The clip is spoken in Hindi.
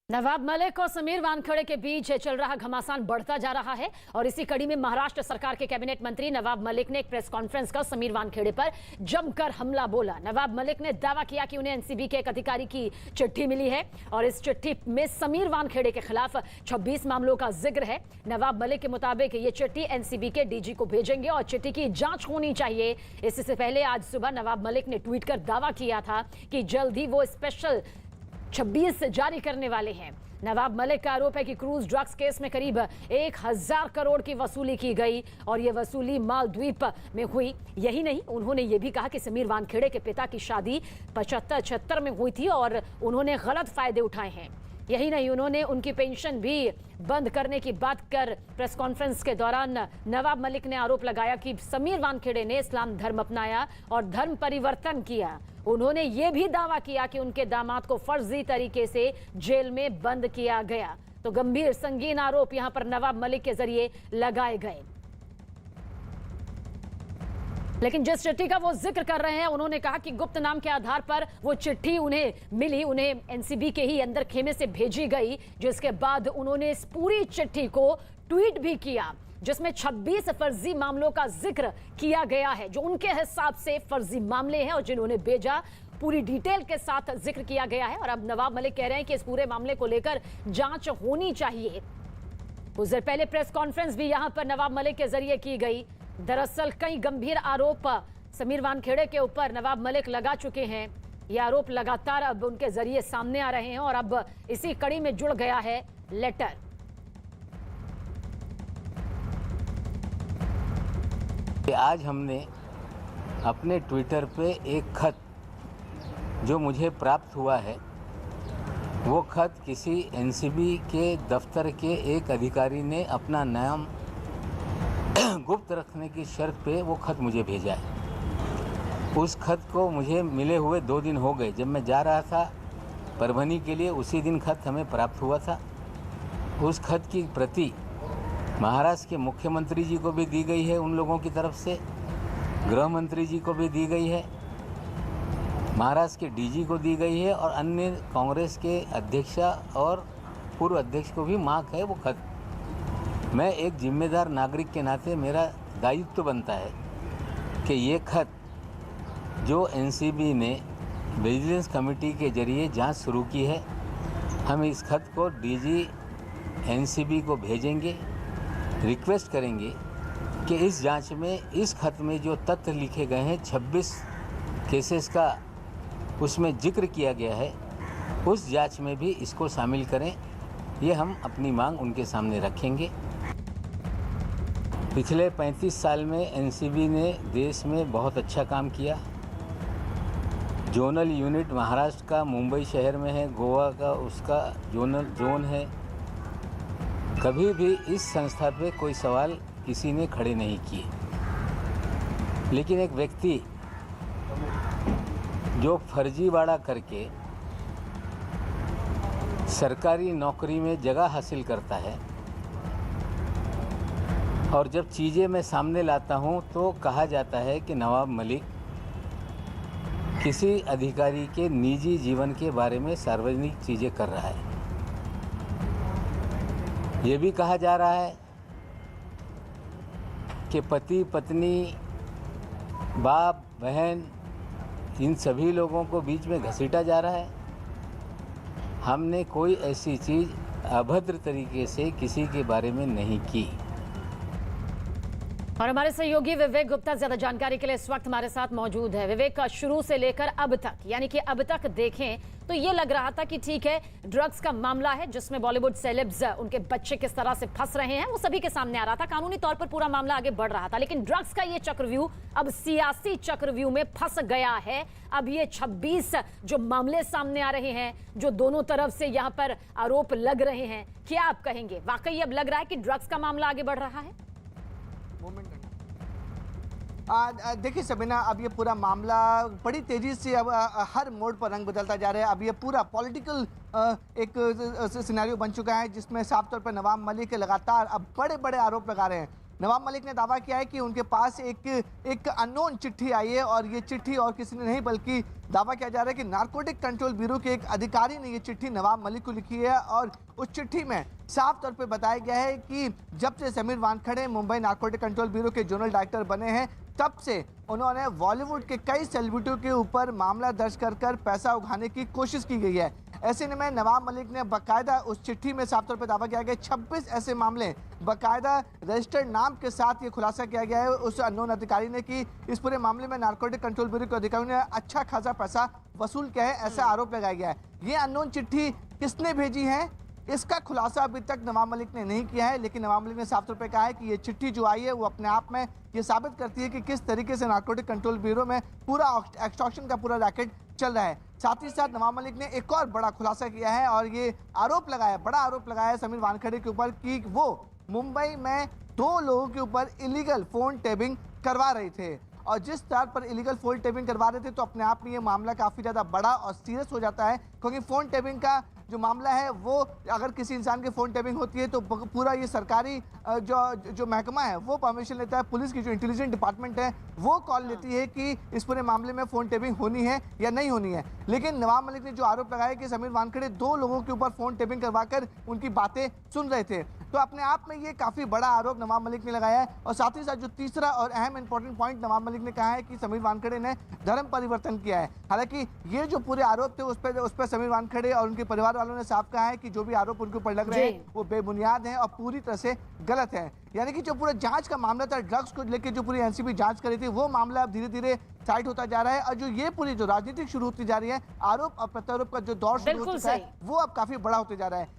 नवाब मलिक और समीर वानखेड़े के बीच चल रहा घमासान बढ़ता जा रहा है और इसी कड़ी में महाराष्ट्र सरकार के कैबिनेट मंत्री नवाब मलिक ने एक प्रेस कॉन्फ्रेंस कर समीर वानखेड़े पर जमकर हमला बोला। नवाब मलिक ने दावा किया कि उन्हें एनसीबी के एक अधिकारी की चिट्ठी मिली है और इस चिट्ठी में समीर वानखेड़े के खिलाफ 26 मामलों का जिक्र है। नवाब मलिक के मुताबिक ये चिट्ठी एनसीबी के डीजी को भेजेंगे और चिट्ठी की जांच होनी चाहिए। इससे पहले आज सुबह नवाब मलिक ने ट्वीट कर दावा किया था कि जल्द ही वो स्पेशल 26 जारी करने वाले हैं। नवाब मलिक का आरोप है कि क्रूज ड्रग्स केस में करीब 1000 करोड़ की वसूली की गई और यह वसूली मालदीव में हुई। यही नहीं, उन्होंने ये भी कहा कि समीर वानखेड़े के पिता की शादी 75-76 में हुई थी और उन्होंने गलत फायदे उठाए हैं। यही नहीं, उन्होंने उनकी पेंशन भी बंद करने की बात कर प्रेस कॉन्फ्रेंस के दौरान नवाब मलिक ने आरोप लगाया कि समीर वानखेड़े ने इस्लाम धर्म अपनाया और धर्म परिवर्तन किया। उन्होंने ये भी दावा किया कि उनके दामाद को फर्जी तरीके से जेल में बंद किया गया। तो गंभीर संगीन आरोप यहां पर नवाब मलिक के जरिए लगाए गए। लेकिन जिस चिट्ठी का वो जिक्र कर रहे हैं, उन्होंने कहा कि गुप्त नाम के आधार पर वो चिट्ठी उन्हें मिली, उन्हें एनसीबी के ही अंदर खेमे से भेजी गई, जिसके बाद उन्होंने इस पूरी चिट्ठी को ट्वीट भी किया जिसमें 26 फर्जी मामलों का जिक्र किया गया है जो उनके हिसाब से फर्जी मामले हैं और जिन्होंने भेजा पूरी डिटेल के साथ जिक्र किया गया है। और अब नवाब मलिक कह रहे हैं कि इस पूरे मामले को लेकर जांच होनी चाहिए। कुछ देर पहले प्रेस कॉन्फ्रेंस भी यहां पर नवाब मलिक के जरिए की गई। दरअसल कई गंभीर आरोप समीर वानखेड़े के ऊपर नवाब मलिक लगा चुके हैं। ये आरोप लगातार अब उनके जरिए सामने आ रहे हैं और अब इसी कड़ी में जुड़ गया है लेटर। आज हमने अपने ट्विटर पे एक खत जो मुझे प्राप्त हुआ है, वो खत किसी एनसीबी के दफ्तर के एक अधिकारी ने अपना नाम गुप्त रखने की शर्त पे वो खत मुझे भेजा है। उस खत को मुझे मिले हुए 2 दिन हो गए। जब मैं जा रहा था परभनी के लिए, उसी दिन खत हमें प्राप्त हुआ था। उस खत की प्रति महाराष्ट्र के मुख्यमंत्री जी को भी दी गई है, उन लोगों की तरफ से गृह मंत्री जी को भी दी गई है, महाराष्ट्र के डीजी को दी गई है और अन्य कांग्रेस के अध्यक्ष और पूर्व अध्यक्ष को भी मांग है वो खत। मैं एक जिम्मेदार नागरिक के नाते मेरा दायित्व बनता है कि ये खत जो एनसीबी ने विजिलेंस कमेटी के जरिए जांच शुरू की है, हम इस खत को डीजी एनसीबी को भेजेंगे, रिक्वेस्ट करेंगे कि इस जांच में इस खत में जो तथ्य लिखे गए हैं 26 केसेस का उसमें जिक्र किया गया है, उस जांच में भी इसको शामिल करें। ये हम अपनी मांग उनके सामने रखेंगे। पिछले 35 साल में एनसीबी ने देश में बहुत अच्छा काम किया। जोनल यूनिट महाराष्ट्र का मुंबई शहर में है, गोवा का उसका जोनल जोन है। कभी भी इस संस्था पे कोई सवाल किसी ने खड़े नहीं किए। लेकिन एक व्यक्ति जो फर्जीवाड़ा करके सरकारी नौकरी में जगह हासिल करता है और जब चीज़ें मैं सामने लाता हूं तो कहा जाता है कि नवाब मलिक किसी अधिकारी के निजी जीवन के बारे में सार्वजनिक चीज़ें कर रहा है। ये भी कहा जा रहा है कि पति पत्नी, बाप बहन, इन सभी लोगों को बीच में घसीटा जा रहा है। हमने कोई ऐसी चीज़ अभद्र तरीके से किसी के बारे में नहीं की। और हमारे सहयोगी विवेक गुप्ता ज्यादा जानकारी के लिए इस वक्त हमारे साथ मौजूद है। विवेक, शुरू से लेकर अब तक, यानी कि अब तक देखें तो ये लग रहा था कि ठीक है, ड्रग्स का मामला है जिसमें बॉलीवुड सेलेब्स उनके बच्चे किस तरह से फंस रहे हैं वो सभी के सामने आ रहा था। कानूनी तौर पर पूरा मामला आगे बढ़ रहा था, लेकिन ड्रग्स का ये चक्रव्यूह अब सियासी चक्रव्यूह में फंस गया है। अब ये 26 जो मामले सामने आ रहे हैं, जो दोनों तरफ से यहाँ पर आरोप लग रहे हैं, क्या आप कहेंगे वाकई अब लग रहा है कि ड्रग्स का मामला आगे बढ़ रहा है? देखिए सबीना, अब ये पूरा मामला बड़ी तेजी से अब हर मोड़ पर रंग बदलता जा रहा है। अब ये पूरा पॉलिटिकल एक सिनेरियो बन चुका है जिसमें साफ तौर पर नवाब मलिक लगातार अब बड़े बड़े आरोप लगा रहे हैं। नवाब मलिक ने दावा किया है कि उनके पास एक अननोन चिट्ठी आई है और ये चिट्ठी और किसी ने नहीं बल्कि दावा किया जा रहा है कि नारकोटिक कंट्रोल ब्यूरो के एक अधिकारी ने ये चिट्ठी नवाब मलिक को लिखी है और उस चिट्ठी में साफ तौर पे बताया गया है कि जब से Sameer Wankhede Mumbai narcotic control bureau के जोनल डायरेक्टर बने हैं तब से उन्होंने बॉलीवुड के कई सेलिब्रिटियों के ऊपर मामला दर्ज कर पैसा उगाने की कोशिश की गई है। ऐसे में नवाब मलिक ने बाकायदा उस चिट्ठी में साफ तौर पर दावा किया गया 26 ऐसे मामले बाकायदा रजिस्टर्ड नाम के साथ ये खुलासा किया गया है उस अननोन अधिकारी ने कि इस पूरे मामले में नारकोटिक कंट्रोल ब्यूरो के अधिकारियों ने अच्छा खासा पैसा वसूल किया है, ऐसा आरोप लगाया गया है। ये अननोन चिट्ठी किसने भेजी है इसका खुलासा अभी तक नवाब मलिक ने नहीं किया है, लेकिन नवाब मलिक ने साफ तौर पे कहा है कि ये चिट्ठी जो आई है वो अपने आप में ये साबित करती है कि किस तरीके से नारकोटिक कंट्रोल ब्यूरो में पूरा एक्सटॉर्शन का पूरा रैकेट चल रहा है। साथ ही साथ नवाब मलिक ने एक और बड़ा खुलासा किया है और ये आरोप लगाया, बड़ा आरोप लगाया है समीर वानखेड़े के ऊपर कि वो मुंबई में 2 लोगों के ऊपर इलीगल फोन टैपिंग करवा रहे थे और जिस स्तर पर इलीगल फोन टैपिंग करवा रहे थे तो अपने आप में ये मामला काफ़ी ज़्यादा बड़ा और सीरियस हो जाता है, क्योंकि फ़ोन टैपिंग का जो मामला है वो अगर किसी इंसान की फ़ोन टैपिंग होती है तो पूरा ये सरकारी जो महकमा है वो परमिशन लेता है। पुलिस की जो इंटेलिजेंस डिपार्टमेंट है वो कॉल लेती है कि इस पूरे मामले में फ़ोन टैपिंग होनी है या नहीं होनी है। लेकिन नवाब मलिक ने जो आरोप लगाया कि समीर वानखेड़े 2 लोगों के ऊपर फ़ोन टैपिंग करवाकर उनकी बातें सुन रहे थे, तो अपने आप में ये काफ़ी बड़ा आरोप नवाब मलिक ने लगाया है। और साथ ही साथ जो तीसरा और अहम इंपॉर्टेंट पॉइंट नवाब मलिक ने कहा है कि समीर वानखेड़े ने धर्म परिवर्तन किया है। हालांकि ये जो पूरे आरोप थे उस पर समीर वानखेड़े और उनके परिवार वालों ने साफ कहा है कि जो भी आरोप उनके ऊपर लग रहे हैं वो बेबुनियाद हैं और पूरी तरह से गलत है। यानी कि जो पूरा जांच का मामला था, ड्रग्स को लेकर जो पूरी एनसीबी जांच करी थी, वो मामला अब धीरे धीरे साइड होता जा रहा है और जो ये पूरी जो राजनीतिक शुरू होती जा रही है, आरोप और प्रत्यारोप का जो दौर शुरू हो चुका है वो अब काफी बड़ा होते जा रहा है।